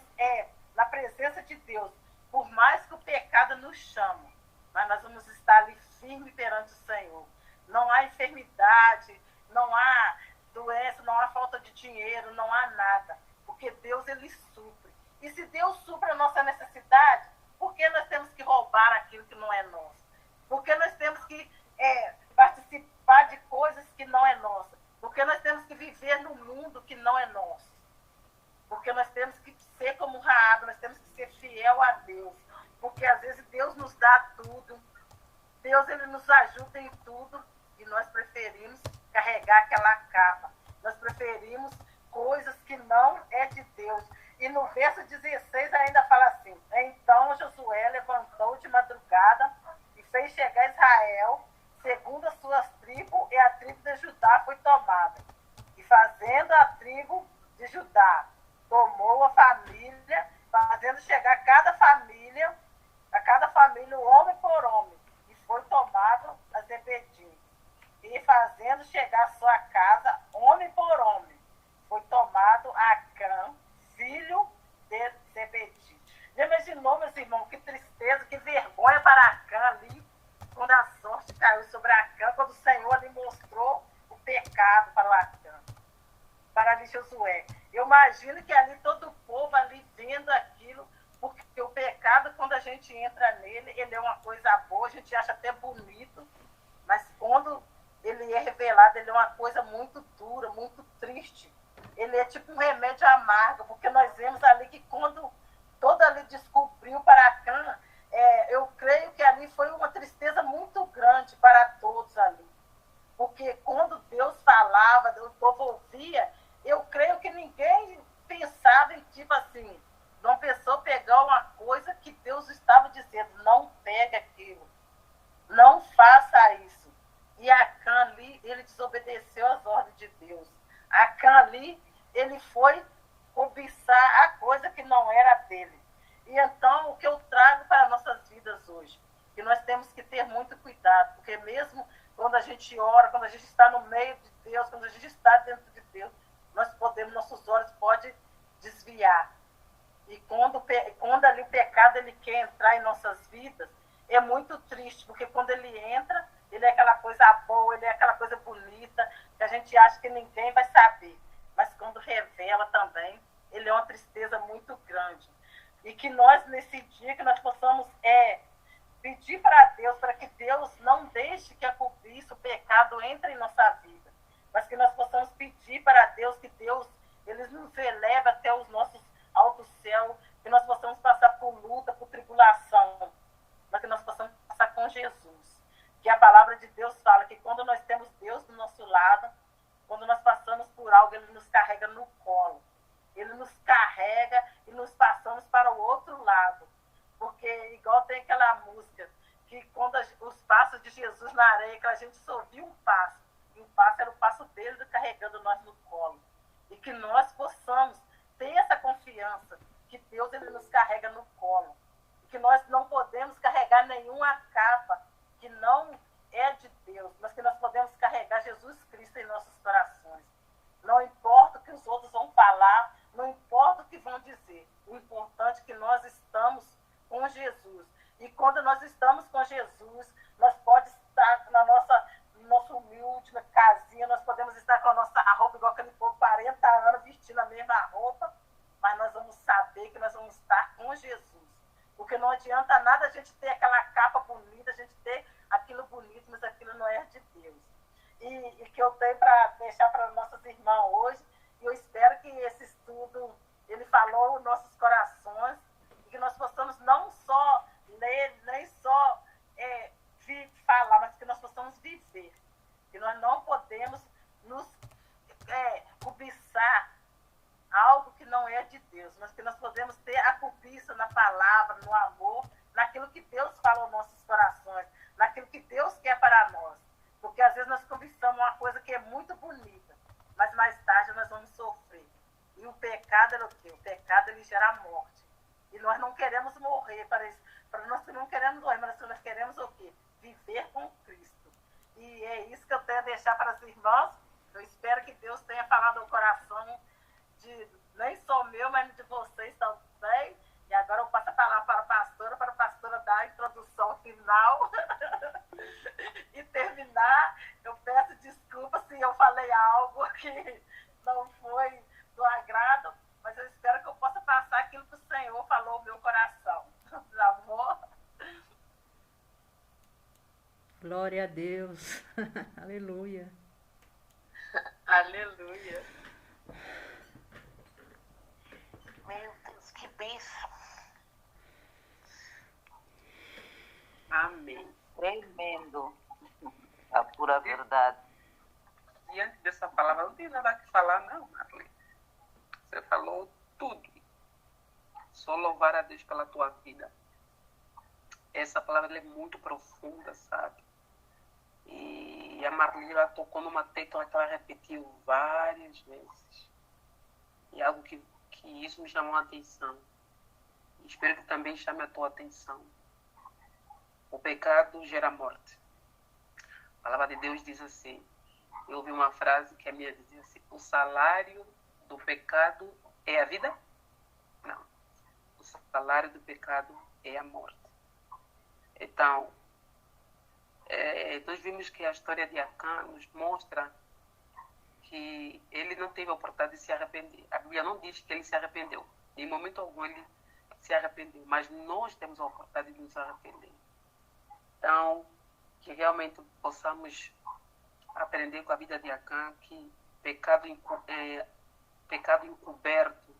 na presença de Deus, por mais que o pecado nos chame, mas nós vamos estar ali firme perante o Senhor. Não há enfermidade, não há doença, não há falta de dinheiro, não há nada. Porque Deus, ele supre. E se Deus supre a nossa necessidade, por que nós temos que roubar aquilo que não é nosso? Por que nós temos que participar de coisas que não é nossa? Por que nós temos que viver num mundo que não é nosso? Porque nós temos que ser como Raabe, nós temos que ser fiel a Deus. Porque às vezes Deus nos dá tudo, Deus, ele nos ajuda em tudo, e nós preferimos carregar aquela capa. Nós preferimos coisas que não é de Deus. E no verso 16 ainda fala assim: então Josué levantou de madrugada e fez chegar Israel segundo as suas tribos, e a tribo de Judá foi tomada. E fazendo a tribo de Judá, tomou a família, fazendo chegar a cada família, homem por homem, e foi tomado a Zebedim. E fazendo chegar a sua casa, homem por homem, foi tomado Acã, filho de Zebedi. Já imaginou, meus irmãos, que tristeza, que vergonha para Acã ali, quando a sorte caiu sobre Acã, quando o Senhor lhe mostrou o pecado para o Acã, para ali Josué. Eu imagino que ali todo o povo ali vendo aquilo, porque o pecado, quando a gente entra nele, ele é uma coisa boa, a gente acha até bonito, mas quando ele é revelado, ele é uma coisa muito dura, muito triste. Ele é tipo um remédio amargo, porque nós vemos ali que quando todo ali descobriu para Acã, eu creio que ali foi uma tristeza muito grande para todos ali. Porque quando Deus falava, o povo ouvia, eu creio que ninguém pensava em tipo assim, uma pessoa pegar uma coisa que Deus estava dizendo, não pega aquilo, não faça isso. E Acã ali, ele desobedeceu às ordens de Deus. Acã ali, ele foi cobiçar a coisa que não era dele. E então, o que eu trago para nossas vidas hoje, que nós temos que ter muito cuidado, porque mesmo quando a gente ora, quando a gente está no meio de Deus, quando a gente está dentro de Deus, nossos olhos podem desviar. E quando ali o pecado ele quer entrar em nossas vidas, é muito triste, porque quando ele entra, ele é aquela coisa boa, ele é aquela coisa bonita, que a gente acha que ninguém vai saber. Mas quando revela também, ele é uma tristeza muito grande. E que nós, nesse dia, que nós possamos pedir para Deus, para que Deus não deixe que a cobiça, o pecado entre em nossa vida. Mas que nós possamos pedir para Deus, que Deus ele nos eleve até os nossos altos céus, que nós possamos passar por luta, por tribulação, mas que nós possamos passar com Jesus. Que a palavra de Deus fala que quando nós temos Deus do nosso lado, quando nós passamos por algo, ele nos carrega no colo. Ele nos carrega e nos passamos para o outro lado. Porque, igual tem aquela música, que quando os passos de Jesus na areia, que a gente só viu um passo, e o passo era o passo dele carregando nós no colo. E que nós possamos ter essa confiança, que Deus ele nos carrega no colo. E que nós não podemos carregar nenhuma capa que não é de Deus, mas que nós podemos carregar Jesus Cristo em nossos corações. Não importa o que os outros vão falar, não importa o que vão dizer. O importante é que nós estamos com Jesus. E quando nós estamos com Jesus, nós podemos estar na nossa humilde na casinha, nós podemos estar com a nossa roupa, igual aquele povo, 40 anos, vestindo a mesma roupa, mas nós vamos saber que nós vamos estar com Jesus. Porque não adianta nada a gente ter aquela capa bonita, a gente ter aquilo bonito, mas aquilo não é de Deus. E que eu tenho para deixar para nossas irmãs hoje, e eu espero que esse estudo, ele falou nos nossos corações, e que nós possamos não só ler, nem só falar, mas que nós possamos viver. Que nós não podemos nos cobiçar algo que não é de Deus, mas que nós podemos ter a cobiça na palavra, no amor, naquilo que Deus fala aos nossos corações, naquilo que Deus quer para nós. Porque às vezes nós cobiçamos uma coisa que é muito bonita, mas mais tarde nós vamos sofrer. E o pecado é o quê? O pecado ele gera morte. E nós não queremos morrer para isso. Nós não queremos morrer, mas nós queremos o quê? Viver com Cristo. E é isso que eu tenho a deixar para as irmãs. Eu espero que Deus tenha falado ao coração nem só meu, mas de vocês também. E agora eu passo a palavra para a pastora dar a introdução final. E terminar, eu peço desculpa se eu falei que não foi do agrado, mas eu espero que eu possa passar aquilo que o Senhor falou no meu coração. Tá bom? Glória a Deus. Aleluia. Aleluia. Meu Deus, que bênção. Amém. Tremendo. A pura verdade. Diante dessa palavra, não tem nada que falar, não, Marlene. Você falou tudo. Só louvar a Deus pela tua vida. Essa palavra ela é muito profunda, sabe? E a Marlene ela tocou numa tecla que ela repetiu várias vezes. E algo que isso me chamou a atenção. Espero que também chame a tua atenção. O pecado gera morte. A palavra de Deus diz assim. Eu ouvi uma frase que a minha dizia assim: o salário do pecado é a vida? Não. O salário do pecado é a morte. Então, nós vimos que a história de Acã nos mostra que ele não teve a oportunidade de se arrepender. A Bíblia não diz que ele se arrependeu. Em momento algum ele se arrependeu. Mas nós temos a oportunidade de nos arrepender. Então, que realmente possamos aprender com a vida de Acã que pecado encoberto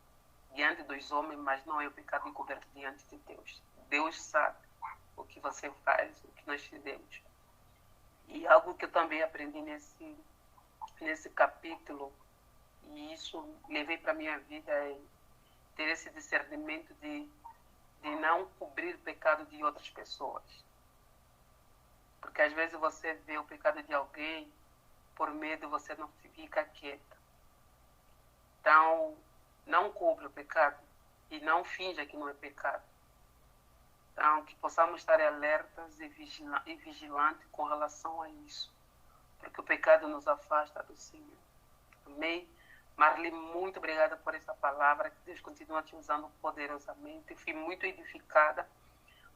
diante dos homens, mas não é o pecado encoberto diante de Deus. Deus sabe o que você faz, o que nós fizemos. E algo que eu também aprendi nesse capítulo, e isso levei para a minha vida, é ter esse discernimento de não cobrir o pecado de outras pessoas. Porque às vezes você vê o pecado de alguém, por medo você não fica quieta. Então, não cubra o pecado e não finja que não é pecado. Então, que possamos estar alertas e vigilantes com relação a isso. Porque o pecado nos afasta do Senhor. Amém? Marli, muito obrigada por essa palavra. Que Deus continue te usando poderosamente. Eu fui muito edificada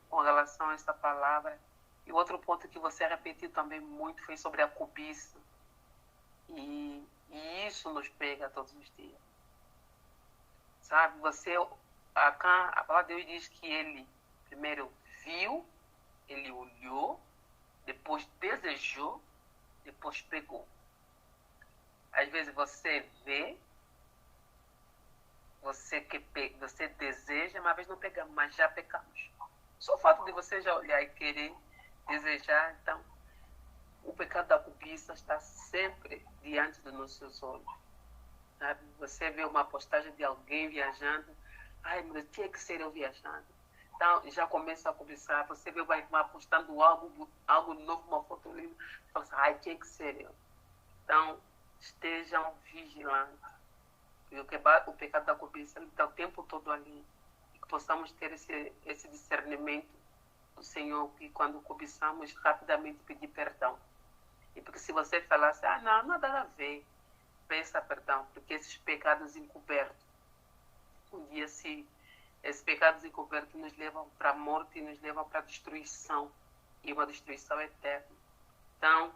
com relação a essa palavra. E outro ponto que você repetiu também muito foi sobre a cobiça. E isso nos pega todos os dias. Sabe, a palavra de Deus diz que ele primeiro viu, ele olhou, depois desejou, depois pegou. Às vezes você vê, você deseja, mas às vezes não pegamos, mas já pecamos. Só o fato de você já olhar e querer, desejar, então, o pecado da cobiça está sempre diante dos nossos olhos. Sabe? Você vê uma postagem de alguém viajando, ai, mas tinha que ser eu viajando. Então, já começa a cobiçar. Você vê uma irmã postando algo novo, uma foto linda, fala assim, ai, tinha que ser eu. Então, estejam vigilantes. Porque o pecado da cobiça está o tempo todo ali. E que possamos ter esse discernimento do Senhor, que quando cobiçamos, rapidamente pedir perdão. E porque se você falasse, não, nada a ver, peça perdão, porque esses pecados encobertos, um dia esses pecados encobertos nos levam para a morte e nos levam para a destruição, e uma destruição eterna. Então,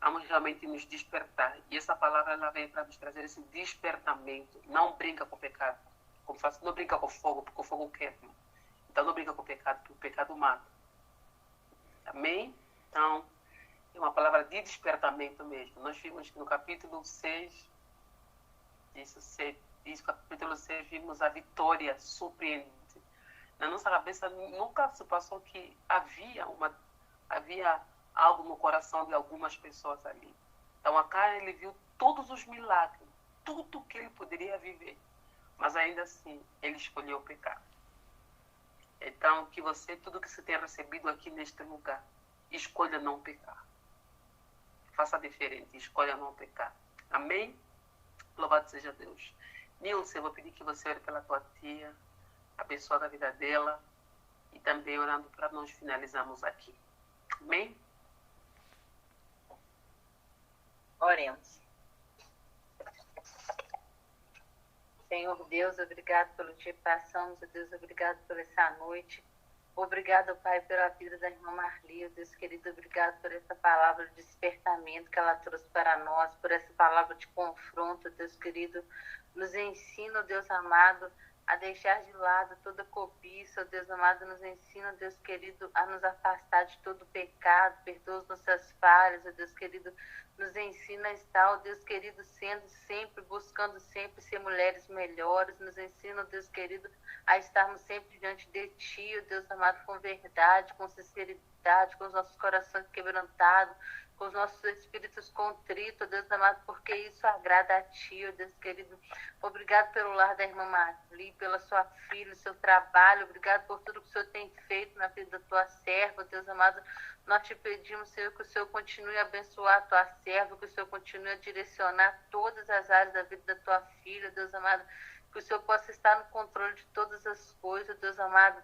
vamos realmente nos despertar. E essa palavra ela vem para nos trazer esse despertamento. Não brinca com o pecado. Como faço, não brinca com o fogo, porque o fogo queima. Então, não brinca com o pecado, porque o pecado mata. Amém? Então, é uma palavra de despertamento mesmo. Nós vimos que no capítulo 6, capítulo 6, vimos a vitória surpreendente. Na nossa cabeça nunca se passou que havia algo no coração de algumas pessoas ali. Então, Acã, ele viu todos os milagres, tudo que ele poderia viver. Mas ainda assim, ele escolheu o pecado. Então, que você, tudo que você tem recebido aqui neste lugar, escolha não pecar. Faça diferente, escolha não pecar. Amém? Louvado seja Deus. Nilce, eu vou pedir que você ore pela tua tia, abençoe a vida dela, e também orando para nós finalizarmos aqui. Amém? Oremos. Senhor Deus, obrigado pelo dia que passamos. Deus, obrigado por essa noite. Obrigada, Pai, pela vida da irmã Marli, Deus querido, obrigado por essa palavra de despertamento que ela trouxe para nós, por essa palavra de confronto, Deus querido. Nos ensina, Deus amado, a deixar de lado toda cobiça, Deus amado, nos ensina, Deus querido, a nos afastar de todo pecado, perdoa as nossas falhas, Deus querido, nos ensina a estar, Deus querido, sendo sempre, buscando sempre ser mulheres melhores, nos ensina, Deus querido, a estarmos sempre diante de Ti, Deus amado, com verdade, com sinceridade, com os nossos corações quebrantados, com os nossos espíritos contritos, Deus amado, porque isso agrada a Ti, Deus querido. Obrigado pelo lar da irmã Marli, pela sua filha, seu trabalho, obrigado por tudo que o Senhor tem feito na vida da Tua serva, Deus amado. Nós te pedimos, Senhor, que o Senhor continue a abençoar a Tua serva, que o Senhor continue a direcionar todas as áreas da vida da Tua filha, Deus amado, que o Senhor possa estar no controle de todas as coisas, Deus amado.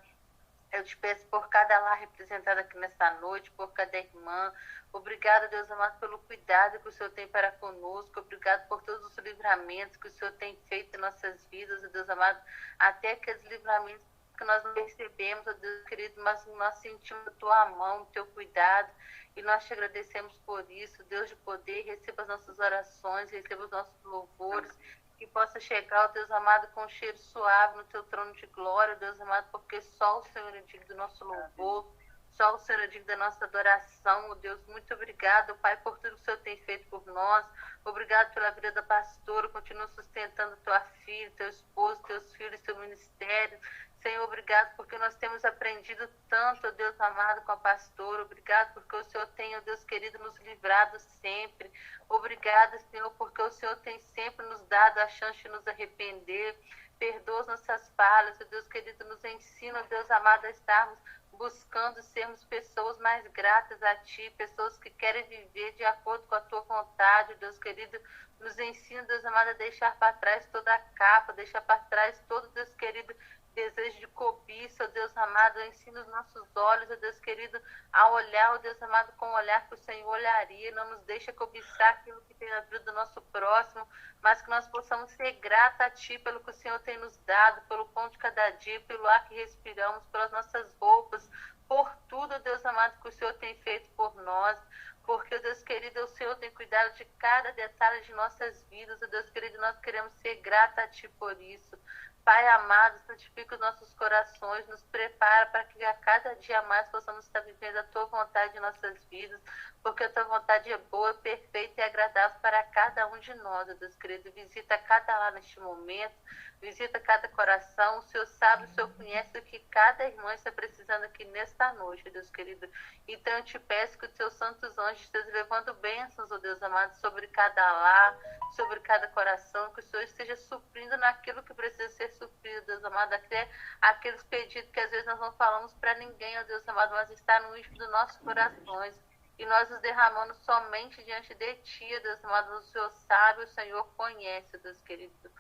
Eu te peço por cada lar representado aqui nesta noite, por cada irmã. Obrigada, Deus amado, pelo cuidado que o Senhor tem para conosco. Obrigado por todos os livramentos que o Senhor tem feito em nossas vidas, Deus amado. Até aqueles livramentos que nós não percebemos, Deus querido, mas nós sentimos a Tua mão, o Teu cuidado. E nós te agradecemos por isso, Deus de poder. Receba as nossas orações, receba os nossos louvores. Que possa chegar, ó Deus amado, com um cheiro suave no Teu trono de glória, Deus amado, porque só o Senhor é digno do nosso louvor, só o Senhor é digno da nossa adoração, ó Deus. Muito obrigado, Pai, por tudo que o Senhor tem feito por nós. Obrigado pela vida da pastora, continua sustentando Tua filha, Teu esposo, Teus filhos, Teu ministério. Senhor, obrigado porque nós temos aprendido tanto, ó Deus amado, com a pastora. Obrigado porque o Senhor tem, ó Deus querido, nos livrado sempre. Obrigada, Senhor, porque o Senhor tem sempre nos dado a chance de nos arrepender. Perdoa as nossas falhas, ó Deus querido, nos ensina, ó Deus amado, a estarmos buscando sermos pessoas mais gratas a Ti, pessoas que querem viver de acordo com a Tua vontade, ó Deus querido. Nos ensina, Deus amado, a deixar para trás toda a capa, deixar para trás todo, Deus querido, desejo de cobiça, ó Deus amado. Ensina os nossos olhos, ó Deus querido, a olhar, ó Deus amado, com o olhar que o Senhor olharia. Não nos deixa cobiçar aquilo que tem na vida do nosso próximo, mas que nós possamos ser gratos a Ti pelo que o Senhor tem nos dado, pelo pão de cada dia, pelo ar que respiramos, pelas nossas roupas, por tudo, ó Deus amado, que o Senhor tem feito por nós. Porque, Deus querido, o Senhor tem cuidado de cada detalhe de nossas vidas, ó Deus querido, nós queremos ser gratos a Ti por isso. Pai amado, santifica os nossos corações, nos prepara para que a cada dia mais possamos estar vivendo a Tua vontade em nossas vidas, porque a Tua vontade é boa, perfeita e agradável para cada um de nós, Deus querido. Visita cada lar neste momento, visita cada coração. O Senhor sabe, o Senhor conhece o que cada irmã está precisando aqui nesta noite, Deus querido. Então eu te peço que os Teus santos anjos estejam levando bênçãos, ó Deus amado, sobre cada lar, sobre cada coração, que o Senhor esteja suprindo naquilo que precisa ser suprido, Deus amado, até aqueles pedidos que às vezes nós não falamos para ninguém, ó Deus amado, mas está no íntimo dos nossos corações. E nós nos derramamos somente diante de Ti, Deus amado. O Senhor sabe, o Senhor conhece, Deus querido.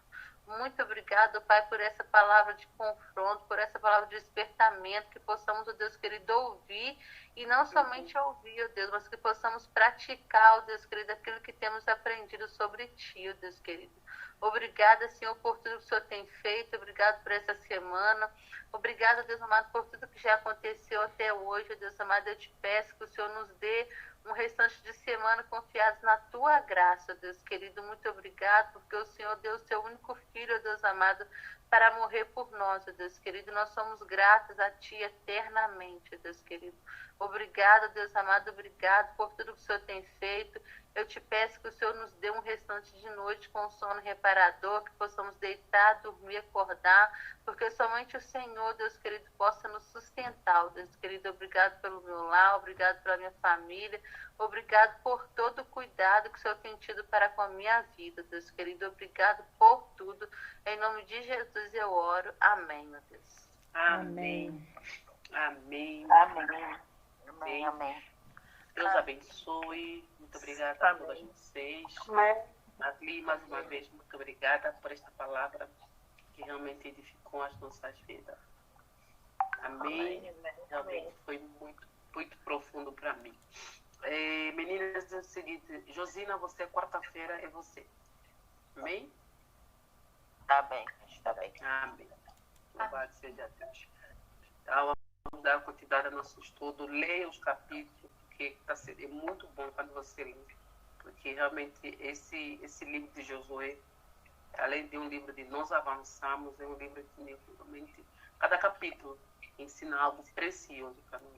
Muito obrigado, Pai, por essa palavra de confronto, por essa palavra de despertamento, que possamos, ó Deus querido, ouvir, e não somente ouvir, ó Deus, mas que possamos praticar, ó Deus querido, aquilo que temos aprendido sobre Ti, ó Deus querido. Obrigada, Senhor, por tudo que o Senhor tem feito, obrigado por essa semana, obrigada, Deus amado, por tudo que já aconteceu até hoje, ó Deus amado. Eu te peço que o Senhor nos dê um restante de semana confiados na Tua graça, Deus querido. Muito obrigado, porque o Senhor deu o Seu único Filho, ó Deus amado, para morrer por nós, ó Deus querido. Nós somos gratos a Ti eternamente, ó Deus querido. Obrigado, Deus amado, obrigado por tudo que o Senhor tem feito. Eu te peço que o Senhor nos dê um restante de noite com sono reparador, que possamos deitar, dormir, acordar, porque somente o Senhor, Deus querido, possa nos sustentar, ó Deus querido. Obrigado pelo meu lar, obrigado pela minha família, obrigado por todo o cuidado que o Senhor tem tido para com a minha vida, Deus querido. Obrigado por tudo. Em nome de Jesus eu oro. Amém, meu Deus. Amém. Amém. Amém. Amém. Amém. Deus abençoe. Muito obrigada a todas vocês. Marli, mais uma vez, muito obrigada por esta palavra que realmente edificou as nossas vidas. Amém. Realmente foi muito, muito profundo para mim. Meninas, é o seguinte, Josina, você quarta-feira é você. Amém? Tá bem, está bem. Amém. Louvado seja Deus. Então, vamos dar continuidade ao nosso estudo. Leia os capítulos, porque é muito bom quando você lê. Porque realmente esse livro de Josué, além de um livro de nós avançamos, é um livro que realmente, cada capítulo ensina algo precioso para nós.